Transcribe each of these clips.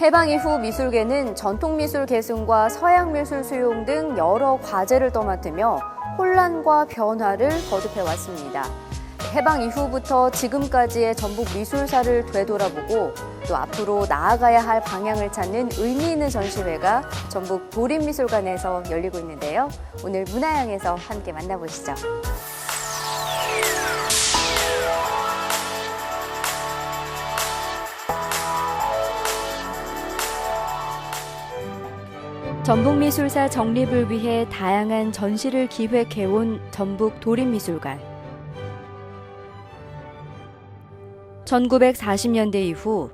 해방 이후 미술계는 전통미술 계승과 서양미술 수용 등 여러 과제를 떠맡으며 혼란과 변화를 거듭해왔습니다. 해방 이후부터 지금까지의 전북 미술사를 되돌아보고 또 앞으로 나아가야 할 방향을 찾는 의미 있는 전시회가 전북 도립미술관에서 열리고 있는데요. 오늘 문화향에서 함께 만나보시죠. 전북미술사 정립을 위해 다양한 전시를 기획해온 전북 도립미술관. 1940년대 이후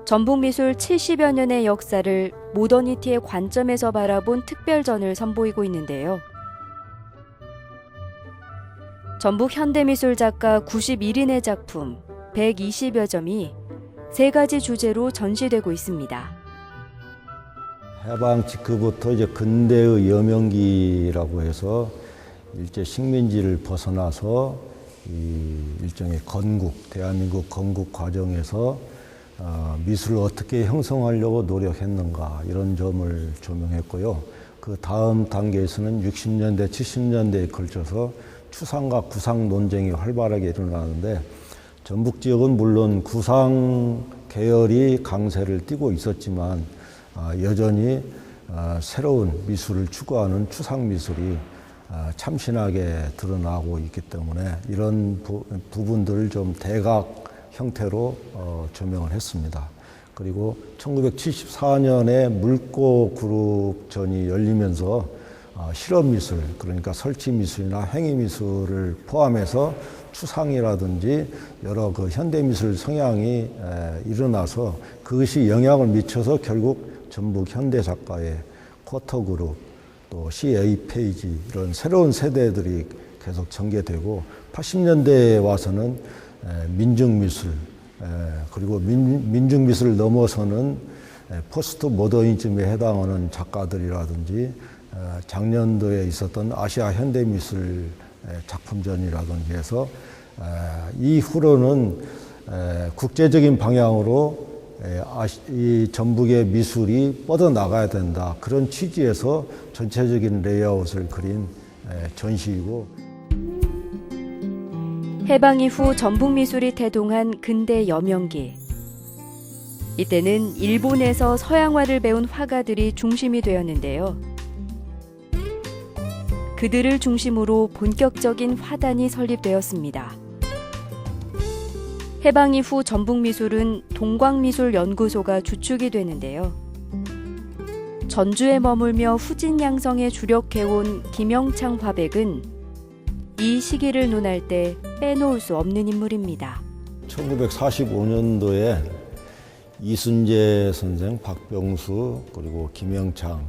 전북미술 70여 년의 역사를 모더니티의 관점에서 바라본 특별전을 선보이고 있는데요. 전북 현대미술 작가 91인의 작품 120여 점이 3가지 주제로 전시되고 있습니다. 해방 직후부터 이제 근대의 여명기라고 해서 일제 식민지를 벗어나서 이 일종의 건국, 대한민국 건국 과정에서 미술을 어떻게 형성하려고 노력했는가 이런 점을 조명했고요. 그 다음 단계에서는 60년대, 70년대에 걸쳐서 추상과 구상 논쟁이 활발하게 일어나는데 전북 지역은 물론 구상 계열이 강세를 띠고 있었지만 여전히 새로운 미술을 추구하는 추상 미술이 참신하게 드러나고 있기 때문에 이런 부분들을 좀 대각 형태로 조명을 했습니다. 그리고 1974년에 물고 그룹전이 열리면서 실험미술, 그러니까 설치미술이나 행위미술을 포함해서 추상이라든지 여러 그 현대미술 성향이 일어나서 그것이 영향을 미쳐서 결국 전북 현대작가의 쿼터그룹, 또 CA 페이지 이런 새로운 세대들이 계속 전개되고 80년대에 와서는 민중미술, 그리고 민중미술을 넘어서는 포스트 모더니즘에 해당하는 작가들이라든지 작년도에 있었던 아시아 현대미술 작품전이라든지 해서 이후로는 국제적인 방향으로 이 전북의 미술이 뻗어나가야 된다. 그런 취지에서 전체적인 레이아웃을 그린 전시이고 해방 이후 전북 미술이 태동한 근대 여명기. 이때는 일본에서 서양화를 배운 화가들이 중심이 되었는데요. 그들을 중심으로 본격적인 화단이 설립되었습니다. 해방 이후 전북미술은 동광미술연구소가 주축이 되는데요. 전주에 머물며 후진양성에 주력해온 김영창 화백은 이 시기를 논할 때 빼놓을 수 없는 인물입니다. 1945년도에 이순재 선생, 박병수, 그리고 김영창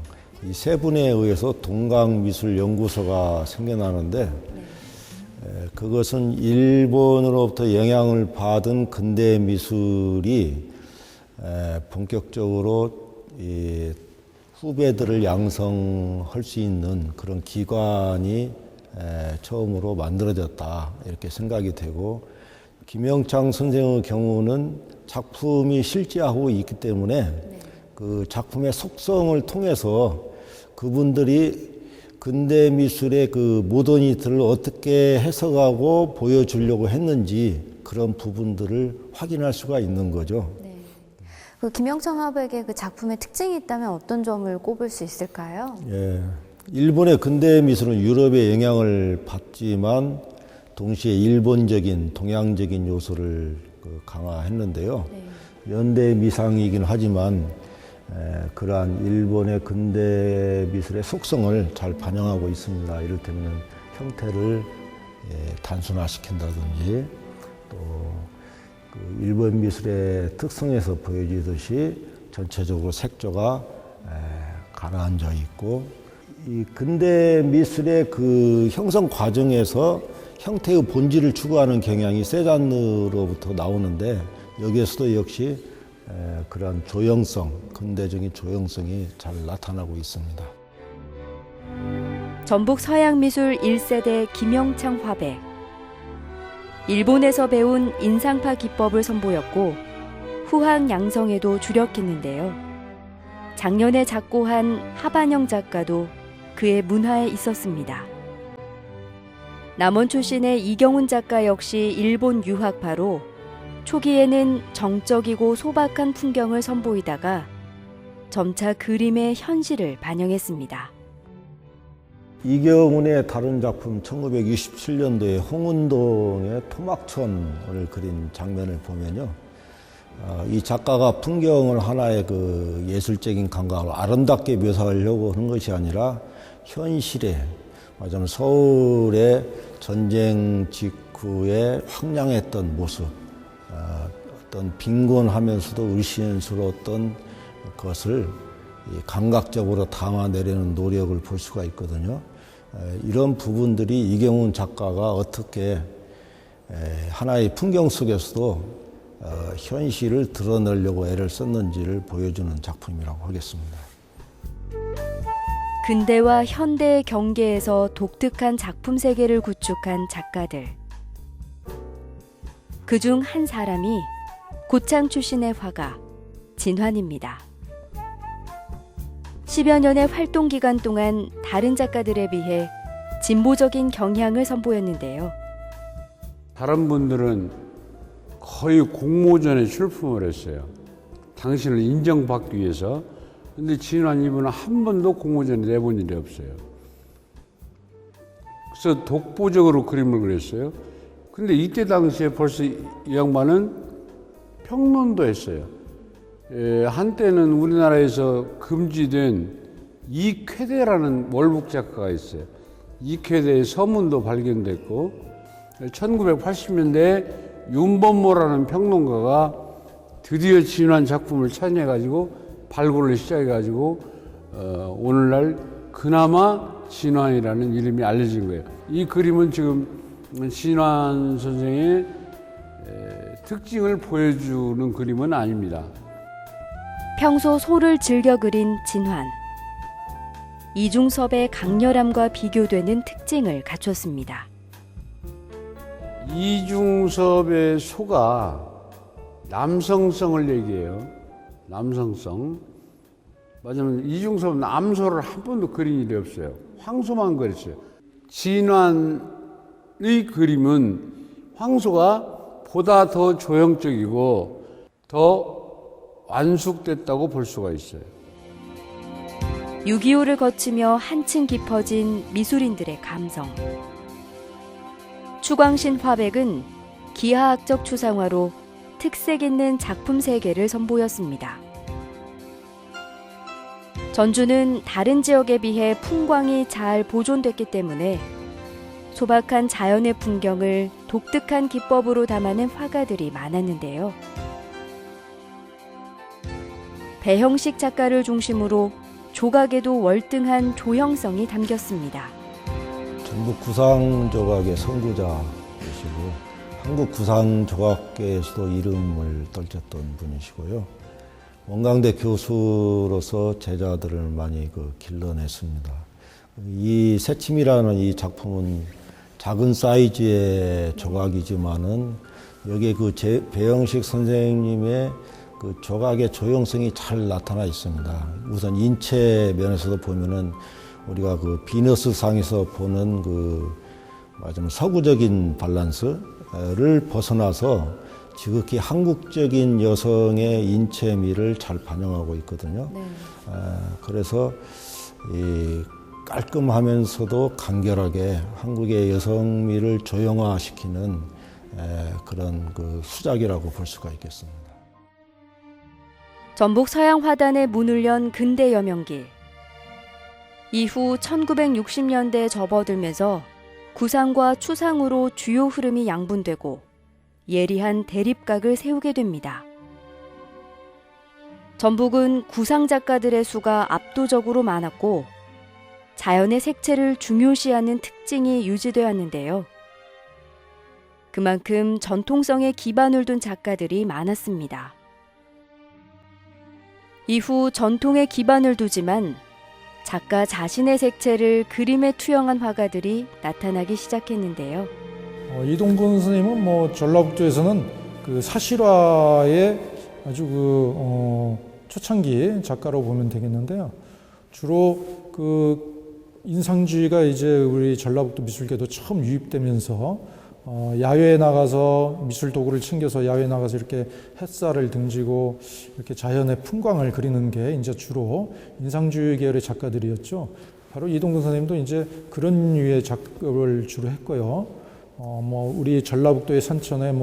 이 세 분에 의해서 동광미술연구소가 생겨나는데 그것은 일본으로부터 영향을 받은 근대 미술이 본격적으로 이 후배들을 양성할 수 있는 그런 기관이 처음으로 만들어졌다 이렇게 생각이 되고, 김영창 선생의 경우는 작품이 실제하고 있기 때문에 그 작품의 속성을 통해서 그분들이 근대 미술의 그 모더니티를 어떻게 해석하고 보여주려고 했는지 그런 부분들을 확인할 수가 있는 거죠. 네. 그 김영창 화백의 그 작품의 특징이 있다면 어떤 점을 꼽을 수 있을까요? 예, 일본의 근대 미술은 유럽의 영향을 받지만 동시에 일본적인 동양적인 요소를 강화했는데요. 네. 연대 미상이긴 하지만 그러한 일본의 근대 미술의 속성을 잘 반영하고 있습니다. 이를테면 형태를 단순화시킨다든지 또 그 일본 미술의 특성에서 보여지듯이 전체적으로 색조가 가라앉아 있고, 이 근대 미술의 그 형성 과정에서 형태의 본질을 추구하는 경향이 세잔느로부터 나오는데 여기에서도 역시 그런 조형성, 근대적인 조형성이 잘 나타나고 있습니다. 전북 서양미술 1세대 김영창 화백. 일본에서 배운 인상파 기법을 선보였고 후학 양성에도 주력했는데요. 작년에 작고한 하반영 작가도 그의 문화에 있었습니다. 남원 출신의 이경훈 작가 역시 일본 유학파로 초기에는 정적이고 소박한 풍경을 선보이다가 점차 그림의 현실을 반영했습니다. 이경훈의 다른 작품 1927년도에 홍은동의 토막천을 그린 장면을 보면요. 이 작가가 풍경을 하나의 그 예술적인 감각으로 아름답게 묘사하려고 하는 것이 아니라 현실에, 말하자면 서울의 전쟁 직후에 황량했던 모습, 어떤 빈곤하면서도 의심스러웠던 것을 감각적으로 담아내려는 노력을 볼 수가 있거든요. 이런 부분들이 이경훈 작가가 어떻게 하나의 풍경 속에서도 현실을 드러내려고 애를 썼는지를 보여주는 작품이라고 하겠습니다. 근대와 현대의 경계에서 독특한 작품 세계를 구축한 작가들. 그중 한 사람이 고창 출신의 화가 진환입니다. 10여 년의 활동 기간 동안 다른 작가들에 비해 진보적인 경향을 선보였는데요. 다른 분들은 거의 공모전에 출품을 했어요. 당신을 인정받기 위해서. 근데 진환 이분은 한 번도 공모전에 내본 일이 없어요. 그래서 독보적으로 그림을 그렸어요. 근데 이때 당시에 벌써 이 양반은 평론도 했어요. 한때는 우리나라에서 금지된 이쾌대라는 월북 작가가 있어요. 이쾌대의 서문도 발견됐고 1980년대에 윤범모라는 평론가가 드디어 진환 작품을 찾아가지고 발굴을 시작해가지고 오늘날 그나마 진환이라는 이름이 알려진 거예요. 이 그림은 지금 진환 선생의 특징을 보여주는 그림은 아닙니다. 평소 소를 즐겨 그린 진환. 이중섭의 강렬함과 비교되는 특징을 갖췄습니다. 이중섭의 소가 남성성을 얘기해요. 남성성. 맞으면 이중섭은 남소를 한 번도 그린 일이 없어요. 황소만 그렸어요. 진환의 그림은 황소가 보다 더 조형적이고 더 완숙됐다고 볼 수가 있어요. 6.25를 거치며 한층 깊어진 미술인들의 감성. 추광신 화백은 기하학적 추상화로 특색 있는 작품 세계를 선보였습니다. 전주는 다른 지역에 비해 풍광이 잘 보존됐기 때문에 소박한 자연의 풍경을 독특한 기법으로 담아낸 화가들이 많았는데요. 배형식 작가를 중심으로 조각에도 월등한 조형성이 담겼습니다. 전북 구상조각의 선구자이시고 한국 구상조각계에서도 이름을 떨쳤던 분이시고요. 원광대 교수로서 제자들을 많이 길러냈습니다. 이 새침이라는 이 작품은 작은 사이즈의 조각이지만은 여기에 배영식 선생님의 조각의 조형성이 잘 나타나 있습니다. 우선 인체 면에서도 보면은 우리가 비너스 상에서 보는 말하자면 서구적인 밸런스를 벗어나서 지극히 한국적인 여성의 인체미를 잘 반영하고 있거든요. 네. 그래서 이 깔끔하면서도 간결하게 한국의 여성미를 조형화시키는 그런 수작이라고 볼 수가 있겠습니다. 전북 서양화단의 문을 연 근대 여명길. 이후 1960년대에 접어들면서 구상과 추상으로 주요 흐름이 양분되고 예리한 대립각을 세우게 됩니다. 전북은 구상 작가들의 수가 압도적으로 많았고 자연의 색채를 중요시하는 특징이 유지되었는데요. 그만큼 전통성에 기반을 둔 작가들이 많았습니다. 이후 전통에 기반을 두지만 작가 자신의 색채를 그림에 투영한 화가들이 나타나기 시작했는데요. 이동근 선생님은 전라북도에서는 사실화에 아주 초창기 작가로 보면 되겠는데요. 주로 인상주의가 이제 우리 전라북도 미술계도 처음 유입되면서 야외에 나가서 미술 도구를 챙겨서 야외에 나가서 이렇게 햇살을 등지고 이렇게 자연의 풍광을 그리는 게 이제 주로 인상주의 계열의 작가들이었죠. 바로 이동근 선생님도 이제 그런 류의 작업을 주로 했고요. 우리 전라북도의 산천의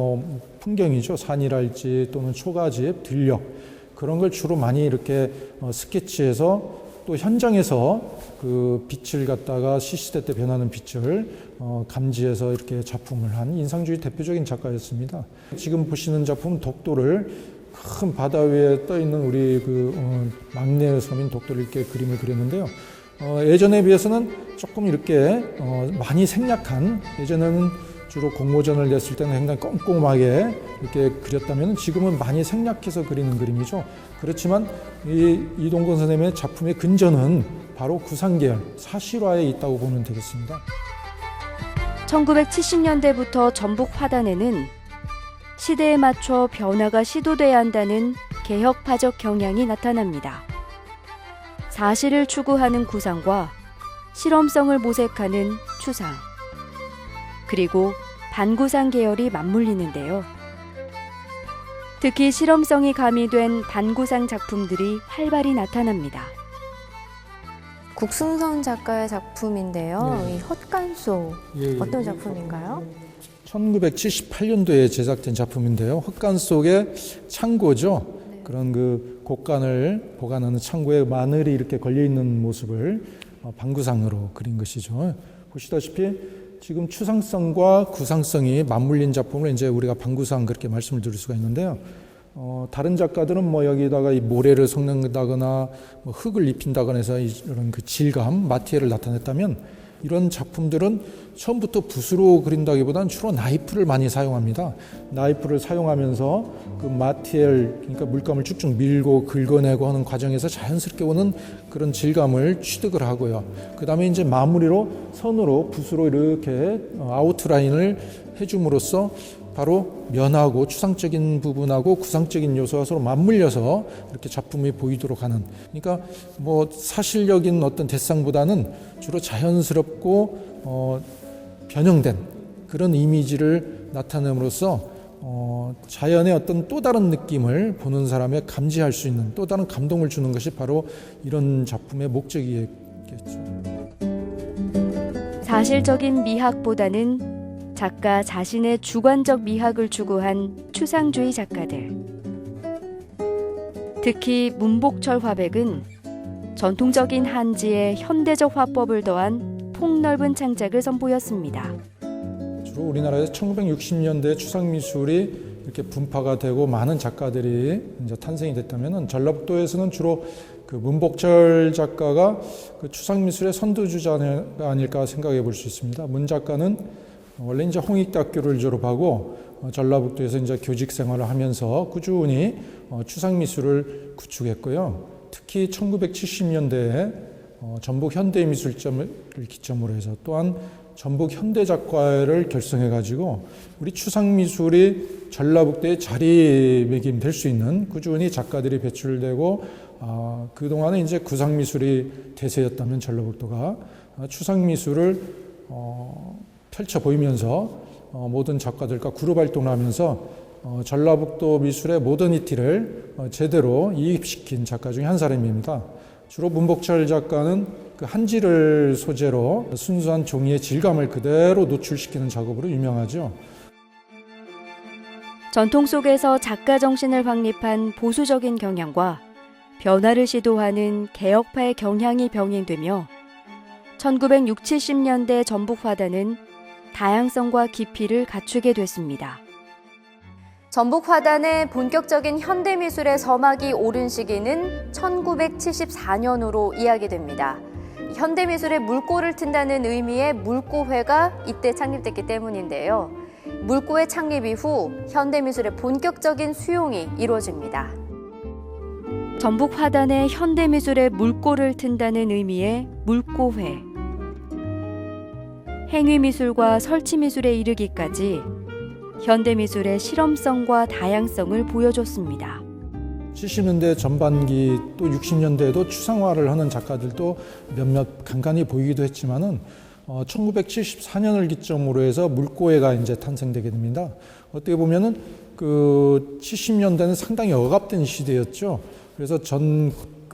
풍경이죠. 산이랄지 또는 초가집, 들녘 그런 걸 주로 많이 이렇게 스케치해서 또 현장에서 그 빛을 갖다가 시시때 때 변하는 빛을 감지해서 이렇게 작품을 한 인상주의 대표적인 작가였습니다. 지금 보시는 작품 독도를 큰 바다 위에 떠 있는 우리 막내 섬인 독도를 이렇게 그림을 그렸는데요. 예전에 비해서는 조금 이렇게 많이 생략한, 예전에는 주로 공모전을 냈을 때는 굉장히 꼼꼼하게 이렇게 그렸다면 지금은 많이 생략해서 그리는 그림이죠. 그렇지만 이동근 선생님의 작품의 근전은 바로 구상계열, 사실화에 있다고 보면 되겠습니다. 1970년대부터 전북 화단에는 시대에 맞춰 변화가 시도돼야 한다는 개혁파적 경향이 나타납니다. 사실을 추구하는 구상과 실험성을 모색하는 추상, 그리고 반구상 계열이 맞물리는데요. 특히 실험성이 가미된 반구상 작품들이 활발히 나타납니다. 국승선 작가의 작품인데요. 네. 이 헛간소 어떤 작품인가요? 1978년도에 제작된 작품인데요. 헛간 속의 창고죠. 네. 그런 곡간을 보관하는 창고에 마늘이 이렇게 걸려 있는 모습을 반구상으로 그린 것이죠. 보시다시피 지금 추상성과 구상성이 맞물린 작품을 이제 우리가 반구상 그렇게 말씀을 드릴 수가 있는데요. 다른 작가들은 여기다가 이 모래를 섞는다거나 흙을 입힌다거나 해서 이런 그 질감, 마티엘을 나타냈다면 이런 작품들은 처음부터 붓으로 그린다기보다는 주로 나이프를 많이 사용합니다. 나이프를 사용하면서 그 마티엘, 그러니까 물감을 쭉쭉 밀고 긁어내고 하는 과정에서 자연스럽게 오는 그런 질감을 취득을 하고요. 그 다음에 이제 마무리로 선으로 붓으로 이렇게 아웃라인을 해줌으로써 바로 면하고 추상적인 부분하고 구상적인 요소가 서로 맞물려서 이렇게 작품이 보이도록 하는, 그러니까 사실적인 어떤 대상보다는 주로 자연스럽고 변형된 그런 이미지를 나타냄으로써 자연의 어떤 또 다른 느낌을 보는 사람의 감지할 수 있는 또 다른 감동을 주는 것이 바로 이런 작품의 목적이겠죠. 사실적인 미학보다는 작가 자신의 주관적 미학을 추구한 추상주의 작가들. 특히 문복철 화백은 전통적인 한지에 현대적 화법을 더한 폭넓은 창작을 선보였습니다. 주로 우리나라에서 1960년대 추상미술이 이렇게 분파가 되고 많은 작가들이 이제 탄생이 됐다면 전라북도에서는 주로 그 문복철 작가가 그 추상미술의 선두주자가 아닐까 생각해 볼 수 있습니다. 문 작가는 원래 이제 홍익대학교를 졸업하고 전라북도에서 이제 교직 생활을 하면서 꾸준히 추상미술을 구축했고요. 특히 1970년대에 전북 현대미술점을 기점으로 해서 또한 전북 현대작과회를 결성해가지고 우리 추상미술이 전라북도에 자리매김될 수 있는 꾸준히 작가들이 배출되고 그동안은 이제 구상미술이 대세였다면 전라북도가 추상미술을 펼쳐 보이면서 모든 작가들과 그룹 활동을 하면서 전라북도 미술의 모더니티를 제대로 이입시킨 작가 중에 한 사람입니다. 주로 문복철 작가는 그 한지를 소재로 순수한 종이의 질감을 그대로 노출시키는 작업으로 유명하죠. 전통 속에서 작가 정신을 확립한 보수적인 경향과 변화를 시도하는 개혁파의 경향이 병행되며 1960, 70년대 전북 화단은 다양성과 깊이를 갖추게 됐습니다. 전북 화단의 본격적인 현대미술의 서막이 오른 시기는 1974년으로 이야기됩니다. 현대미술의 물꼬를 튼다는 의미의 물꼬회가 이때 창립됐기 때문인데요. 물꼬회 창립 이후 현대미술의 본격적인 수용이 이루어집니다. 전북 화단의 현대미술의 물꼬를 튼다는 의미의 물꼬회. 행위미술과 설치미술에 이르기까지 현대미술의 실험성과 다양성을 보여줬습니다. 70년대 전반기 또 60년대에도 추상화를 하는 작가들도 몇몇 간간히 보이기도 했지만은 1974년을 기점으로 해서 물고해가 이제 탄생되게 됩니다. 어떻게 보면은 그 70년대는 상당히 억압된 시대였죠. 그래서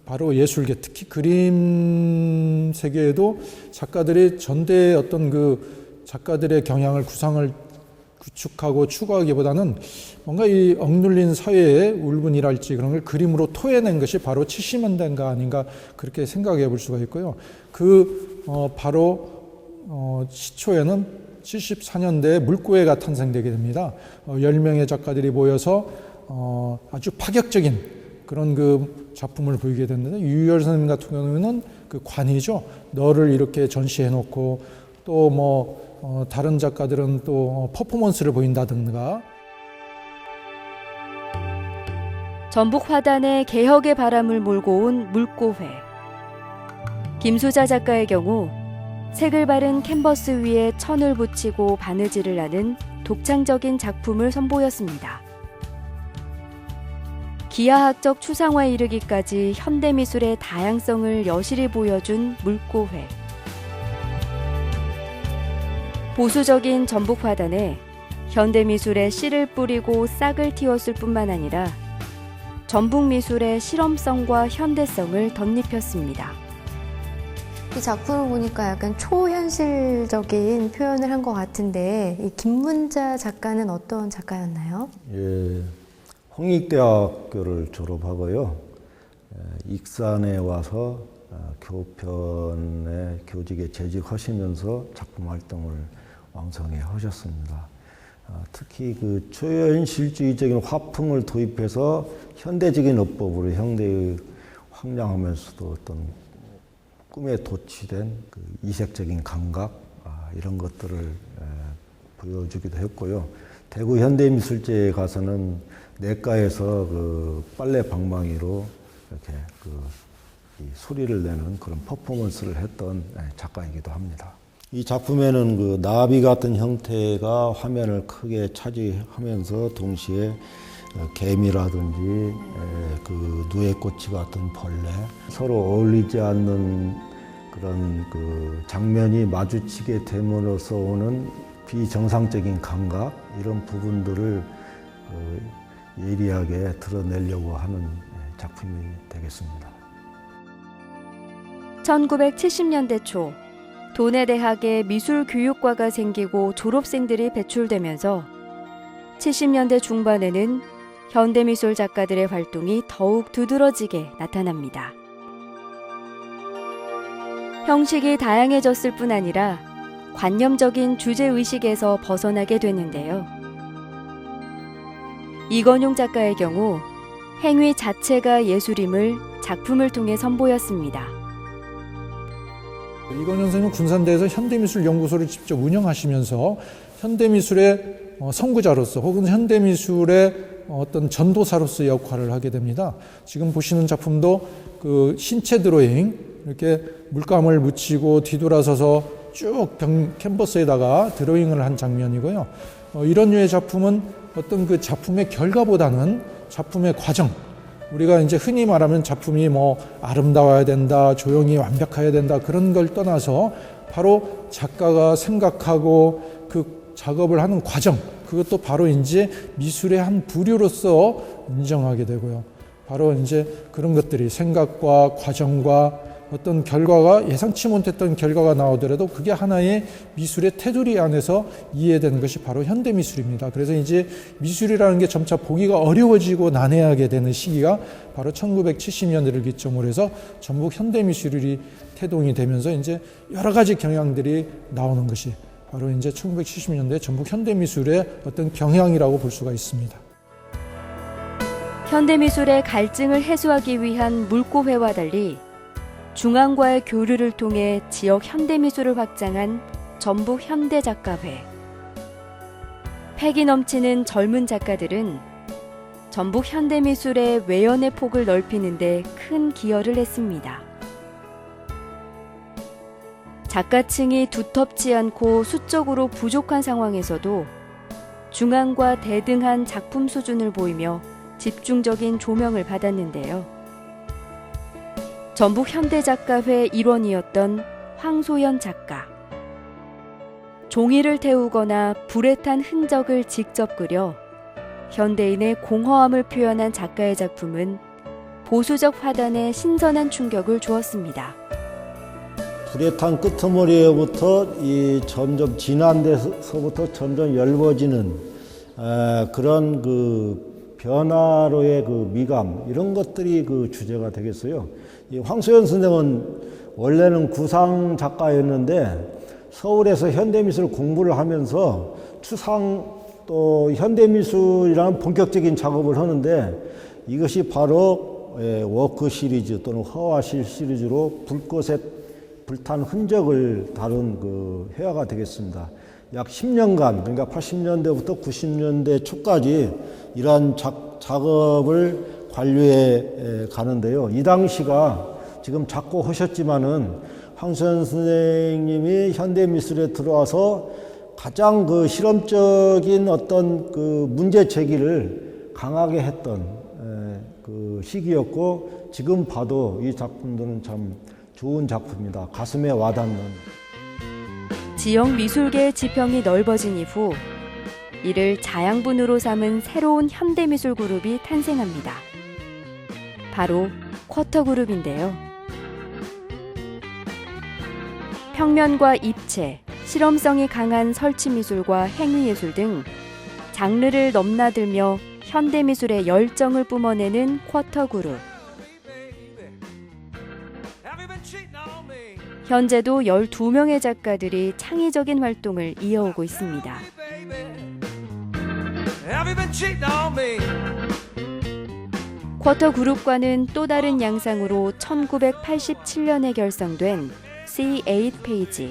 바로 예술계, 특히 그림 세계에도 작가들이 전대의 어떤 그 작가들의 경향을 구상을 구축하고 추구하기보다는 뭔가 이 억눌린 사회의 울분이랄지 그런 걸 그림으로 토해낸 것이 바로 70년대인가 아닌가 그렇게 생각해 볼 수가 있고요. 바로 시초에는 74년대에 물고해가 탄생되게 됩니다. 10명의 작가들이 모여서 아주 파격적인 그런 그 작품을 보이게 됐는데, 유희열 선생님 같은 경우는 그 관이죠. 너를 이렇게 전시해 놓고 또 다른 작가들은 또 퍼포먼스를 보인다든가. 전북 화단에 개혁의 바람을 몰고 온 물고회. 김수자 작가의 경우 색을 바른 캔버스 위에 천을 붙이고 바느질을 하는 독창적인 작품을 선보였습니다. 기하학적 추상화에 이르기까지 현대미술의 다양성을 여실히 보여준 물고회. 보수적인 전북 화단에 현대미술의 씨를 뿌리고 싹을 틔웠을 뿐만 아니라 전북미술의 실험성과 현대성을 덧입혔습니다. 이 작품을 보니까 약간 초현실적인 표현을 한 것 같은데, 이 김문자 작가는 어떤 작가였나요? 예, 홍익대학교를 졸업하고요. 익산에 와서 교편에 교직에 재직하시면서 작품 활동을 왕성히 하셨습니다. 특히 그 초현실주의적인 화풍을 도입해서 현대적인 어법으로 현대의 황량하면서도 어떤 꿈에 도취된 그 이색적인 감각, 이런 것들을 보여주기도 했고요. 대구 현대미술제에 가서는 내과에서 그 빨래 방망이로 이렇게 이 소리를 내는 그런 퍼포먼스를 했던 작가이기도 합니다. 이 작품에는 그 나비 같은 형태가 화면을 크게 차지하면서 동시에 개미라든지 그 누에꼬치 같은 벌레, 서로 어울리지 않는 그런 그 장면이 마주치게 됨으로써 오는 비정상적인 감각, 이런 부분들을 예리하게 드러내려고 하는 작품이 되겠습니다. 1970년대 초 도내대학에 미술교육과가 생기고 졸업생들이 배출되면서 70년대 중반에는 현대미술 작가들의 활동이 더욱 두드러지게 나타납니다. 형식이 다양해졌을 뿐 아니라 관념적인 주제의식에서 벗어나게 되는데요. 이건용 작가의 경우 행위 자체가 예술임을 작품을 통해 선보였습니다. 이건용 선생님은 군산대에서 현대미술연구소를 직접 운영하시면서 현대미술의 선구자로서 혹은 현대미술의 어떤 전도사로서의 역할을 하게 됩니다. 지금 보시는 작품도 그 신체 드로잉, 이렇게 물감을 묻히고 뒤돌아서서 쭉 캔버스에다가 드로잉을 한 장면이고요. 이런 류의 작품은 어떤 그 작품의 결과보다는 작품의 과정, 우리가 이제 흔히 말하면 작품이 아름다워야 된다, 조형이 완벽해야 된다, 그런 걸 떠나서 바로 작가가 생각하고 그 작업을 하는 과정, 그것도 바로 이제 미술의 한 부류로서 인정하게 되고요. 바로 이제 그런 것들이 생각과 과정과 어떤 결과가 예상치 못했던 결과가 나오더라도 그게 하나의 미술의 테두리 안에서 이해되는 것이 바로 현대미술입니다. 그래서 이제 미술이라는 게 점차 보기가 어려워지고 난해하게 되는 시기가 바로 1970년대를 기점으로 해서 전북 현대미술이 태동이 되면서 이제 여러 가지 경향들이 나오는 것이 바로 이제 1970년대 전북 현대미술의 어떤 경향이라고 볼 수가 있습니다. 현대미술의 갈증을 해소하기 위한 물고회와 달리 중앙과의 교류를 통해 지역 현대미술을 확장한 전북 현대작가회. 패기 넘치는 젊은 작가들은 전북 현대미술의 외연의 폭을 넓히는 데 큰 기여를 했습니다. 작가층이 두텁지 않고 수적으로 부족한 상황에서도 중앙과 대등한 작품 수준을 보이며 집중적인 조명을 받았는데요. 전북 현대작가회 일원이었던 황소연 작가. 종이를 태우거나 불에 탄 흔적을 직접 그려 현대인의 공허함을 표현한 작가의 작품은 보수적 화단에 신선한 충격을 주었습니다. 불에 탄 끄트머리에부터 이 점점 진한 데서부터 점점 엷어지는 그런 그 변화로의 그 미감, 이런 것들이 그 주제가 되겠어요. 이 황소연 선생은 원래는 구상 작가였는데 서울에서 현대미술 공부를 하면서 추상 또 현대미술이라는 본격적인 작업을 하는데, 이것이 바로 워크 시리즈 또는 허와실 시리즈로 불꽃에 불탄 흔적을 다룬 그 회화가 되겠습니다. 약 10년간, 그러니까 80년대부터 90년대 초까지 이러한 작업을 관료해 가는데요. 이 당시가 지금 작고하셨지만은 황소연 선생님이 현대미술에 들어와서 가장 그 실험적인 어떤 그 문제 제기를 강하게 했던 그 시기였고, 지금 봐도 이 작품들은 참 좋은 작품이다. 가슴에 와닿는. 지역 미술계의 지평이 넓어진 이후 이를 자양분으로 삼은 새로운 현대미술 그룹이 탄생합니다. 바로 쿼터 그룹인데요. 평면과 입체, 실험성이 강한 설치미술과 행위예술 등 장르를 넘나들며 현대미술의 열정을 뿜어내는 쿼터 그룹. 현재도 12명의 작가들이 창의적인 활동을 이어오고 있습니다. 쿼터 그룹과는 또 다른 양상으로 1987년에 결성된 C8 페이지.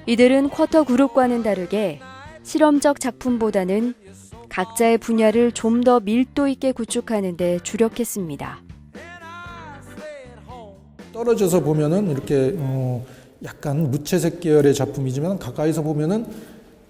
이들은 쿼터 그룹과는 다르게 실험적 작품보다는 각자의 분야를 좀 더 밀도 있게 구축하는 데 주력했습니다. 떨어져서 보면은 이렇게 약간 무채색 계열의 작품이지만 가까이서 보면은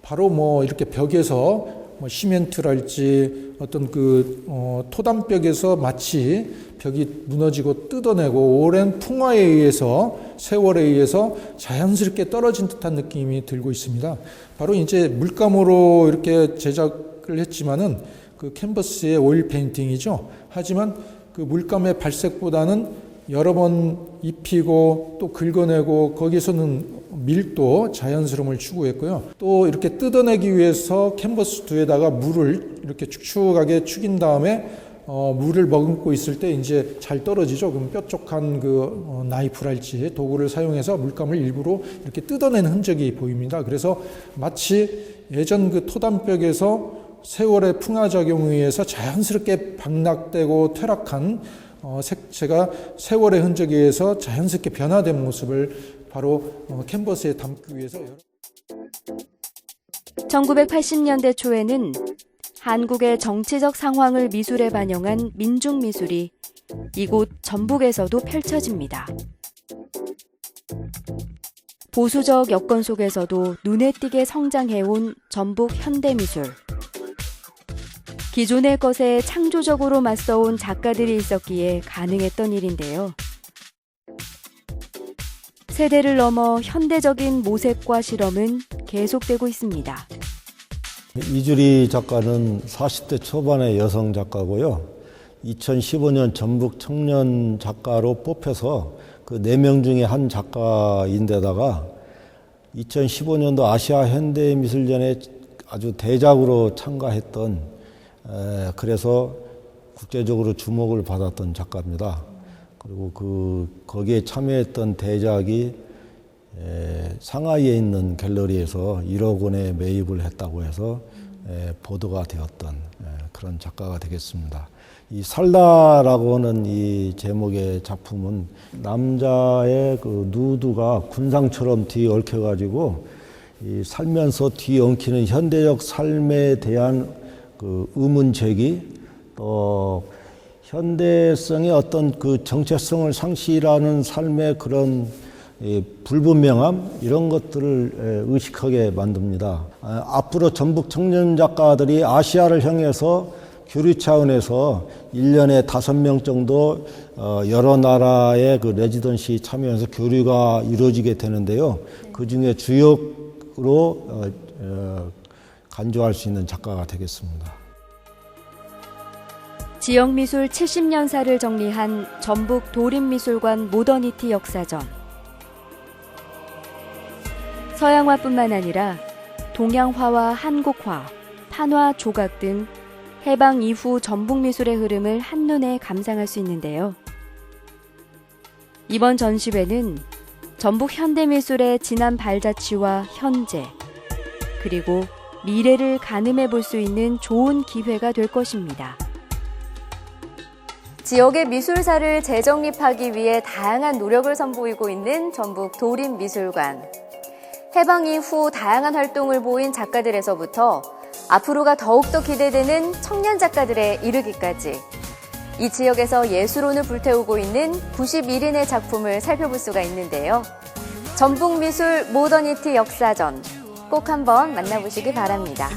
바로 뭐 이렇게 벽에서 뭐 시멘트랄지 어떤 그 토담벽에서 마치 벽이 무너지고 뜯어내고 오랜 풍화에 의해서, 세월에 의해서 자연스럽게 떨어진 듯한 느낌이 들고 있습니다. 바로 이제 물감으로 이렇게 제작을 했지만은 그 캔버스의 오일 페인팅이죠. 하지만 그 물감의 발색보다는 여러 번 입히고 또 긁어내고 거기서는 밀도, 자연스러움을 추구했고요. 또 이렇게 뜯어내기 위해서 캔버스 뒤에다가 물을 이렇게 축축하게 축인 다음에 물을 머금고 있을 때 이제 잘 떨어지죠. 그럼 뾰족한 그 나이프랄지 도구를 사용해서 물감을 일부러 이렇게 뜯어내는 흔적이 보입니다. 그래서 마치 예전 그 토담벽에서 세월의 풍화작용에 의해서 자연스럽게 박락되고 퇴락한 색채가 세월의 흔적에 의해서 자연스럽게 변화된 모습을 바로 캔버스에 담기 위해서 1980년대 초에는 한국의 정치적 상황을 미술에 반영한 민중미술이 이곳 전북에서도 펼쳐집니다. 보수적 여건 속에서도 눈에 띄게 성장해온 전북 현대미술. 기존의 것에 창조적으로 맞서온 작가들이 있었기에 가능했던 일인데요. 세대를 넘어 현대적인 모색과 실험은 계속되고 있습니다. 이주리 작가는 40대 초반의 여성 작가고요. 2015년 전북 청년 작가로 뽑혀서 그 4명 중에 한 작가인데다가 2015년도 아시아 현대미술전에 아주 대작으로 참가했던, 그래서 국제적으로 주목을 받았던 작가입니다. 그리고 거기에 참여했던 대작이 상하이에 있는 갤러리에서 1억 원에 매입을 했다고 해서 보도가 되었던 그런 작가가 되겠습니다. 이 살다라고 하는 이 제목의 작품은 남자의 그 누드가 군상처럼 뒤에 얽혀가지고 이 살면서 뒤에 엉키는 현대적 삶에 대한 그 의문 제기, 또 현대성의 어떤 그 정체성을 상실하는 삶의 그런 이 불분명함 이런 것들을 의식하게 만듭니다. 앞으로 전북 청년 작가들이 아시아를 향해서 교류 차원에서 1년에 5명 정도 여러 나라의 그 레지던시 참여해서 교류가 이루어지게 되는데요. 그중에 주역으로 간주할 수 있는 작가가 되겠습니다. 지역미술 70년사를 정리한 전북 도림미술관 모더니티 역사전. 서양화뿐만 아니라 동양화와 한국화, 판화, 조각 등 해방 이후 전북미술의 흐름을 한눈에 감상할 수 있는데요. 이번 전시회는 전북 현대미술의 지난 발자취와 현재, 그리고 미래를 가늠해 볼 수 있는 좋은 기회가 될 것입니다. 지역의 미술사를 재정립하기 위해 다양한 노력을 선보이고 있는 전북 도림미술관. 해방 이후 다양한 활동을 보인 작가들에서부터 앞으로가 더욱더 기대되는 청년 작가들에 이르기까지 이 지역에서 예술혼을 불태우고 있는 91인의 작품을 살펴볼 수가 있는데요. 전북미술 모더니티 역사전 꼭 한번 만나보시기 바랍니다.